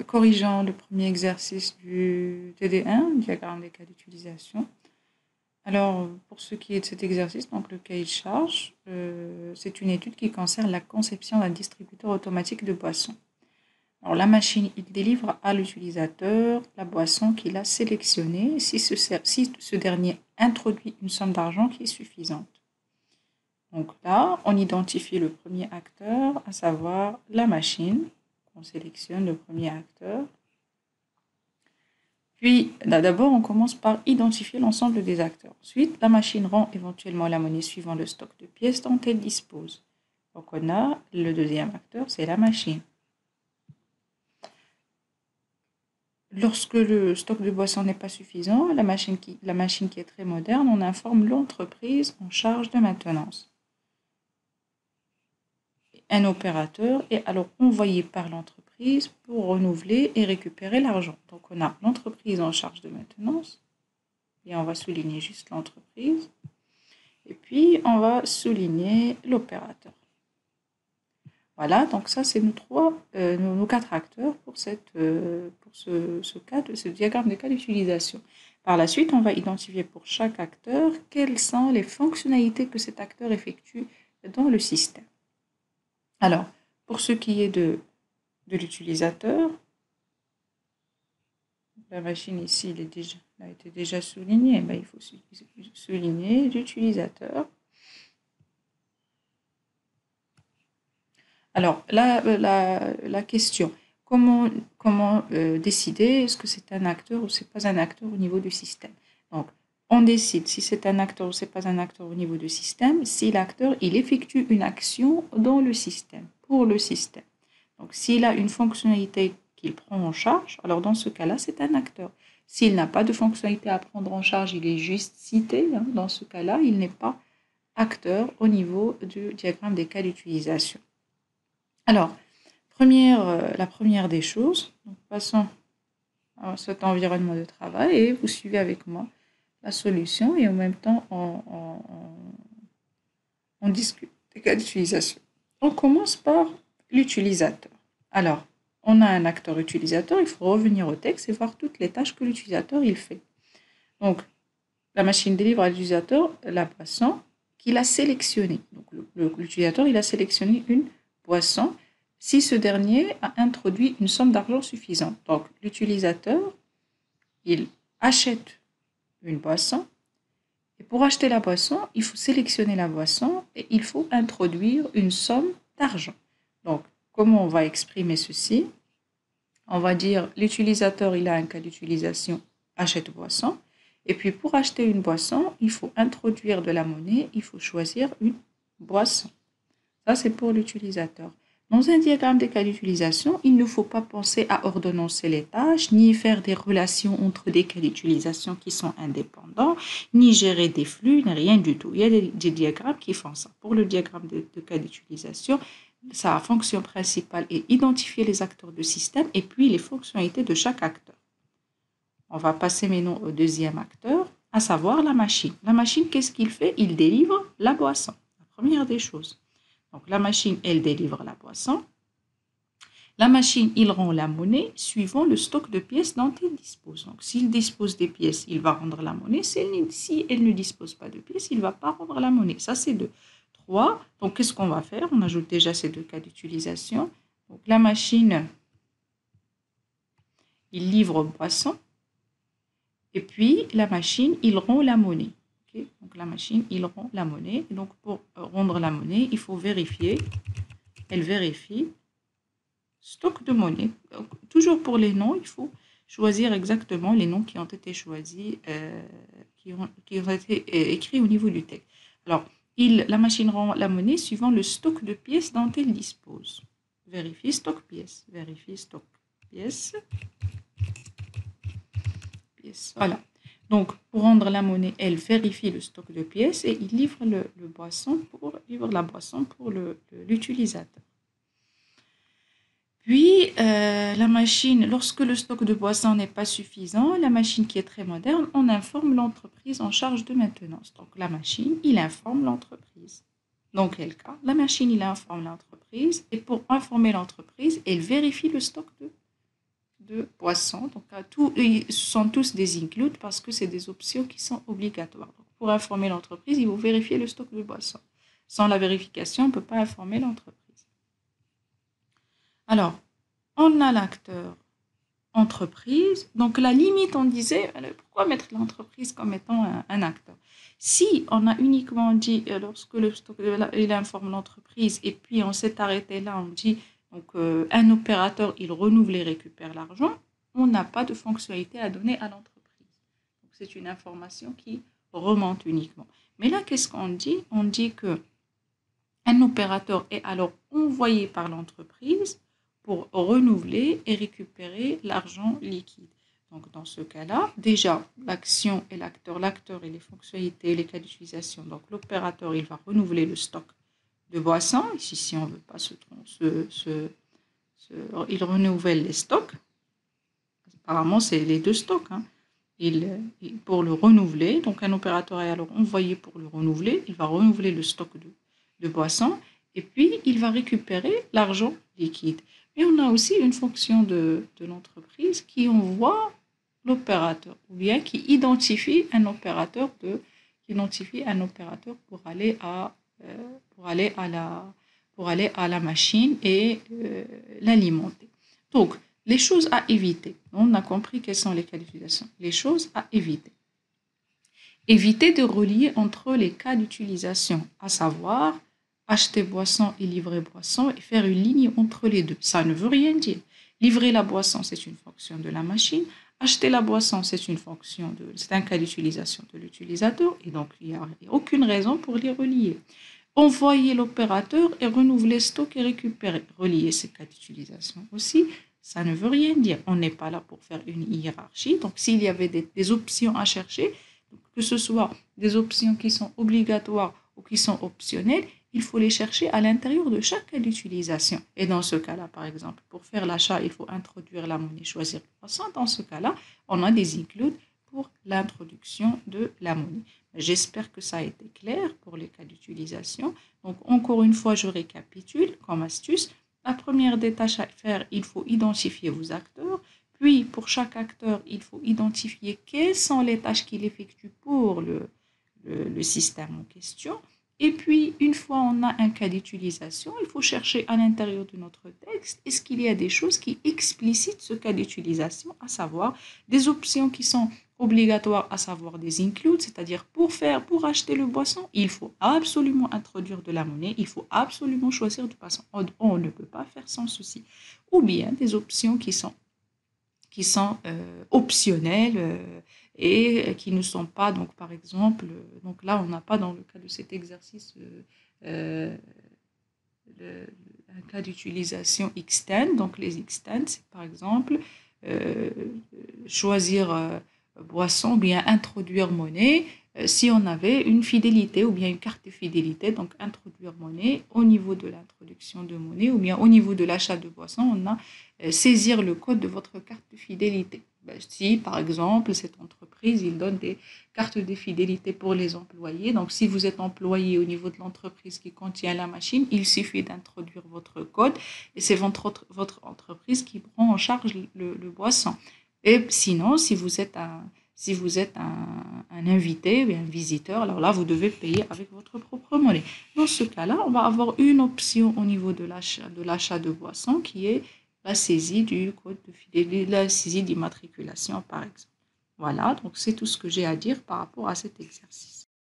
Corrigeons le premier exercice du TD1, diagramme des cas d'utilisation. Alors, pour ce qui est de cet exercice, donc le cahier de charge, c'est une étude qui concerne la conception d'un distributeur automatique de boissons. Alors, la machine, il délivre à l'utilisateur la boisson qu'il a sélectionnée si ce dernier introduit une somme d'argent qui est suffisante. Donc là, on identifie le premier acteur, à savoir la machine. On sélectionne le premier acteur. Puis, d'abord, on commence par identifier l'ensemble des acteurs. Ensuite, la machine rend éventuellement la monnaie suivant le stock de pièces dont elle dispose. Donc, on a le deuxième acteur, c'est la machine. Lorsque le stock de boissons n'est pas suffisant, la machine qui est très moderne, on informe l'entreprise en charge de maintenance. Un opérateur est alors envoyé par l'entreprise pour renouveler et récupérer l'argent. Donc, on a l'entreprise en charge de maintenance, et on va souligner juste l'entreprise, et puis on va souligner l'opérateur. Voilà, donc ça, c'est nos quatre acteurs pour ce diagramme de cas d'utilisation. Par la suite, on va identifier pour chaque acteur quelles sont les fonctionnalités que cet acteur effectue dans le système. Alors, pour ce qui est de l'utilisateur, la machine ici a été déjà soulignée. Il faut souligner l'utilisateur. Alors, la question, comment décider est-ce que c'est un acteur ou c'est pas un acteur au niveau du système? Donc, on décide si c'est un acteur ou c'est pas un acteur au niveau du système, si l'acteur, il effectue une action dans le système, pour le système. Donc, s'il a une fonctionnalité qu'il prend en charge, alors dans ce cas-là, c'est un acteur. S'il n'a pas de fonctionnalité à prendre en charge, il est juste cité, dans ce cas-là, il n'est pas acteur au niveau du diagramme des cas d'utilisation. Alors, la première des choses, donc passons à cet environnement de travail et vous suivez avec moi la solution et en même temps on discute des cas d'utilisation. On commence par l'utilisateur. Alors, on a un acteur utilisateur, il faut revenir au texte et voir toutes les tâches que l'utilisateur il fait. Donc, la machine délivre à l'utilisateur la boisson qu'il a sélectionnée. Donc, l'utilisateur, il a sélectionné une boisson si ce dernier a introduit une somme d'argent suffisante. Donc, l'utilisateur, il achète une boisson et pour acheter la boisson, il faut sélectionner la boisson et il faut introduire une somme d'argent. Donc, comment on va exprimer ceci? On va dire l'utilisateur, il a un cas d'utilisation achète boisson. Et puis, pour acheter une boisson, il faut introduire de la monnaie, il faut choisir une boisson. Ça, c'est pour l'utilisateur. Dans un diagramme des cas d'utilisation, il ne faut pas penser à ordonnancer les tâches, ni faire des relations entre des cas d'utilisation qui sont indépendants, ni gérer des flux, ni rien du tout. Il y a des diagrammes qui font ça. Pour le diagramme de cas d'utilisation, sa fonction principale est identifier les acteurs du système et puis les fonctionnalités de chaque acteur. On va passer maintenant au deuxième acteur, à savoir la machine. La machine, qu'est-ce qu'il fait? Il délivre la boisson. La première des choses. Donc, la machine, elle délivre la boisson. La machine, il rend la monnaie suivant le stock de pièces dont il dispose. Donc, s'il dispose des pièces, il va rendre la monnaie. Si elle ne dispose pas de pièces, il ne va pas rendre la monnaie. Ça, c'est 2. 3. Donc, qu'est-ce qu'on va faire? On ajoute déjà ces 2 cas d'utilisation. Donc, la machine, il livre boisson. Et puis, la machine, il rend la monnaie. Okay? Donc, la machine, il rend la monnaie. Et donc, pour rendre la monnaie, il faut vérifier. Elle vérifie. Stock de monnaie. Donc, toujours pour les noms, il faut choisir exactement les noms qui ont été choisis, qui ont été écrits au niveau du texte. Alors, la machine rend la monnaie suivant le stock de pièces dont elle dispose. Vérifie stock pièces. Vérifie stock pièces. Voilà. Donc, pour rendre la monnaie, elle vérifie le stock de pièces et il livre la boisson pour l'utilisateur. Puis, la machine, lorsque le stock de boissons n'est pas suffisant, la machine qui est très moderne, on informe l'entreprise en charge de maintenance. Donc, la machine, il informe l'entreprise. Dans quel cas? La machine, il informe l'entreprise et pour informer l'entreprise, elle vérifie le stock de de boisson. Donc, ce sont tous des includes parce que c'est des options qui sont obligatoires. Donc, pour informer l'entreprise, il faut vérifier le stock de boisson. Sans la vérification, on ne peut pas informer l'entreprise. Alors, on a l'acteur entreprise. Donc, la limite, on disait, pourquoi mettre l'entreprise comme étant un acteur? Si on a uniquement dit, lorsque le stock, il informe l'entreprise, et puis on s'est arrêté là, on dit, donc un opérateur, il renouvelle et récupère l'argent, on n'a pas de fonctionnalité à donner à l'entreprise. Donc, c'est une information qui remonte uniquement. Mais là, qu'est-ce qu'on dit? On dit que un opérateur est alors envoyé par l'entreprise pour renouveler et récupérer l'argent liquide. Donc, dans ce cas-là, déjà, l'action et l'acteur et les fonctionnalités, les cas d'utilisation. Donc, l'opérateur, il va renouveler le stock de boissons. Ici, si on ne veut pas il renouvelle les stocks. Apparemment, c'est les deux stocks. Hein. Pour le renouveler, donc un opérateur est alors envoyé pour le renouveler. Il va renouveler le stock de boissons et puis il va récupérer l'argent liquide. Et on a aussi une fonction de l'entreprise qui envoie l'opérateur ou bien qui identifie un opérateur pour aller à la machine et l'alimenter. Donc, les choses à éviter. On a compris quelles sont les cas d'utilisation. Les choses à éviter. Éviter de relier entre les cas d'utilisation, à savoir acheter boisson et livrer boisson et faire une ligne entre les deux. Ça ne veut rien dire. Livrer la boisson, c'est une fonction de la machine. Acheter la boisson, c'est un cas d'utilisation de l'utilisateur et donc il n'y a aucune raison pour les relier. Envoyer l'opérateur et renouveler stock et récupérer. Relier ces cas d'utilisation aussi, ça ne veut rien dire. On n'est pas là pour faire une hiérarchie. Donc, s'il y avait des options à chercher, que ce soit des options qui sont obligatoires ou qui sont optionnelles, il faut les chercher à l'intérieur de chaque cas d'utilisation. Et dans ce cas-là, par exemple, pour faire l'achat, il faut introduire la monnaie, choisir le poisson. Dans ce cas-là, on a des includes pour l'introduction de la monnaie. J'espère que ça a été clair pour les cas d'utilisation. Donc, encore une fois, je récapitule comme astuce. La première des tâches à faire, il faut identifier vos acteurs. Puis, pour chaque acteur, il faut identifier quelles sont les tâches qu'il effectue pour le système en question. Et puis, une fois on a un cas d'utilisation, il faut chercher à l'intérieur de notre texte, est-ce qu'il y a des choses qui explicitent ce cas d'utilisation, à savoir des options qui sont obligatoires, à savoir des includes, c'est-à-dire pour acheter le boisson, il faut absolument introduire de la monnaie, il faut absolument choisir du poisson. On ne peut pas faire sans ceci. Ou bien des options qui sont optionnelles et qui ne sont pas, donc par exemple, donc là on n'a pas dans le cas de cet exercice un cas d'utilisation extend. Donc les extend, c'est par exemple choisir boisson ou bien introduire monnaie si on avait une fidélité ou bien une carte de fidélité, donc introduire monnaie au niveau de l'introduction de monnaie ou bien au niveau de l'achat de boisson, on a saisir le code de votre carte de fidélité. Si, par exemple, cette entreprise, il donne des cartes de fidélité pour les employés. Donc, si vous êtes employé au niveau de l'entreprise qui contient la machine, il suffit d'introduire votre code et c'est votre entreprise qui prend en charge le boisson. Et sinon, si vous êtes un invité ou un visiteur, alors là, vous devez payer avec votre propre monnaie. Dans ce cas-là, on va avoir une option au niveau de l'achat de boisson qui est la saisie du code de fidélité, la saisie d'immatriculation, par exemple. Voilà, donc c'est tout ce que j'ai à dire par rapport à cet exercice.